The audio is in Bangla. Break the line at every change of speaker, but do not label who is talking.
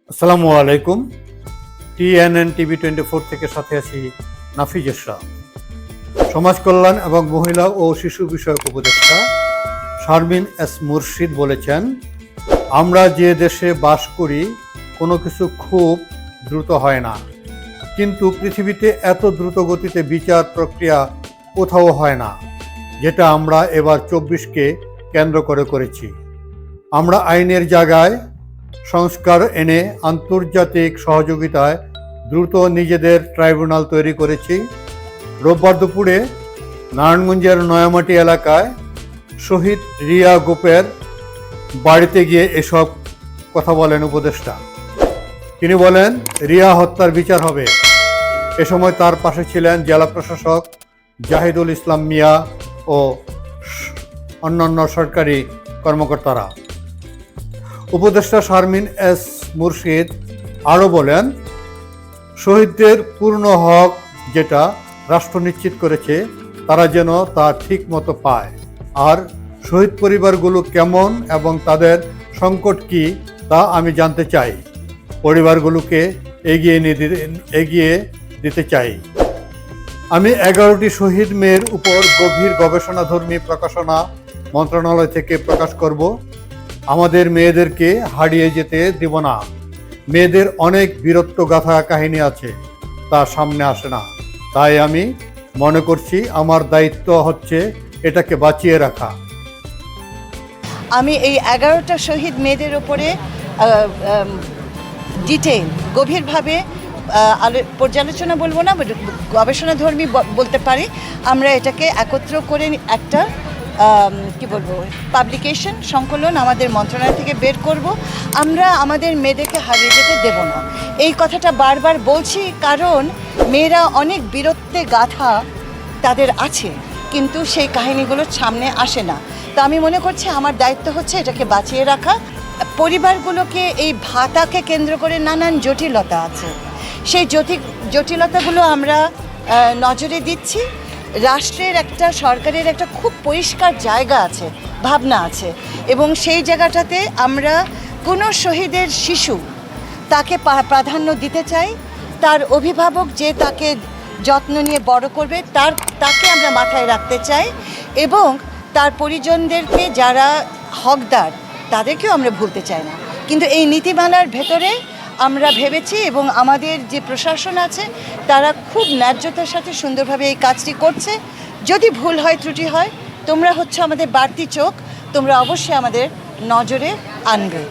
আসসালামু আলাইকুম। টিএনএন টিভি 24 থেকে সাথে আছি নাফিজ ইসলাম। সমাজ কল্যাণ এবং মহিলা ও শিশু বিষয়ক উপদেষ্টা শারমিন এস মুর্শিদ বলেছেন, আমরা যে দেশে বাস করি কোনো কিছু খুব দ্রুত হয় না, কিন্তু পৃথিবীতে এত দ্রুত গতিতে বিচার প্রক্রিয়া কোথাও হয় না, যেটা আমরা এবার 24কে কেন্দ্র করে করেছি। আমরা আইনের জায়গায় সংস্কার এনে আন্তর্জাতিক সহযোগিতায় দ্রুত নিজেদের ট্রাইব্যুনাল তৈরি করেছি। রোববার দুপুরে নারায়ণগঞ্জের নয়ামাটি এলাকায় শহীদ রিয়া গোপের বাড়িতে গিয়ে এসব কথা বলেন উপদেষ্টা। তিনি বলেন, রিয়া হত্যার বিচার হবে। এ সময় তার পাশে ছিলেন জেলা প্রশাসক জাহিদুল ইসলাম মিয়া ও অন্যান্য সরকারি কর্মকর্তারা। উপদেষ্টা শারমিন এস মুর্শিদ আরও বলেন, শহীদদের পূর্ণ হক যেটা রাষ্ট্র নিশ্চিত করেছে তারা যেন তা ঠিক মতো পায়। আর শহীদ পরিবারগুলো কেমন এবং তাদের সংকট কি তা আমি জানতে চাই। পরিবারগুলোকে এগিয়ে দিতে চাই। আমি 11টি শহীদ মেয়ের উপর গভীর গবেষণাধর্মী প্রকাশনা মন্ত্রণালয় থেকে প্রকাশ করব। আমাদের মেয়েদেরকে হারিয়ে যেতে দেব না। মেয়েদের অনেক বীরত্ব গাথা কাহিনী আছে, তা সামনে আসে না। তাই আমি মনে করছি আমার দায়িত্ব হচ্ছে এটাকে বাঁচিয়ে রাখা।
আমি এই 11টা শহীদ মেয়েদের উপরে ডিটেইল গভীরভাবে পর্যালোচনা বলবো না, গবেষণাধর্মী বলতে পারি। আমরা এটাকে একত্র করে একটা কি বলবো পাবলিকেশন সংকলন আমাদের মন্ত্রণালয় থেকে বের করব। আমরা আমাদের মেয়েদেরকে হারিয়ে যেতে দেব না, এই কথাটা বারবার বলছি, কারণ মেয়েরা অনেক বীরত্বে গাথা তাদের আছে, কিন্তু সেই কাহিনীগুলো সামনে আসে না। তো আমি মনে করছি আমার দায়িত্ব হচ্ছে এটাকে বাঁচিয়ে রাখা। পরিবারগুলোকে এই ভাতাকে কেন্দ্র করে নানান জটিলতা আছে, সেই জটিলতাগুলো আমরা নজরে দিচ্ছি। রাষ্ট্রের একটা সরকারের একটা খুব পরিষ্কার জায়গা আছে, ভাবনা আছে, এবং সেই জায়গাটাতে আমরা কোনো শহীদের শিশু তাকে প্রাধান্য দিতে চাই। তার অভিভাবক যে তাকে যত্ন নিয়ে বড় করবে তাকে আমরা মাথায় রাখতে চাই, এবং তার পরিজনদেরকে যারা হকদার তাদেরকেও আমরা ভুলতে চাই না। কিন্তু এই নীতিমালার ভেতরে আমরা ভেবেছি, এবং আমাদের যে প্রশাসন আছে তারা খুব ন্যায্যতার সাথে সুন্দরভাবে এই কাজটি করছে। যদি ভুল হয়, ত্রুটি হয়, তোমরা হচ্ছে আমাদের বাড়তি চোখ, তোমরা অবশ্যই আমাদের নজরে আনবে।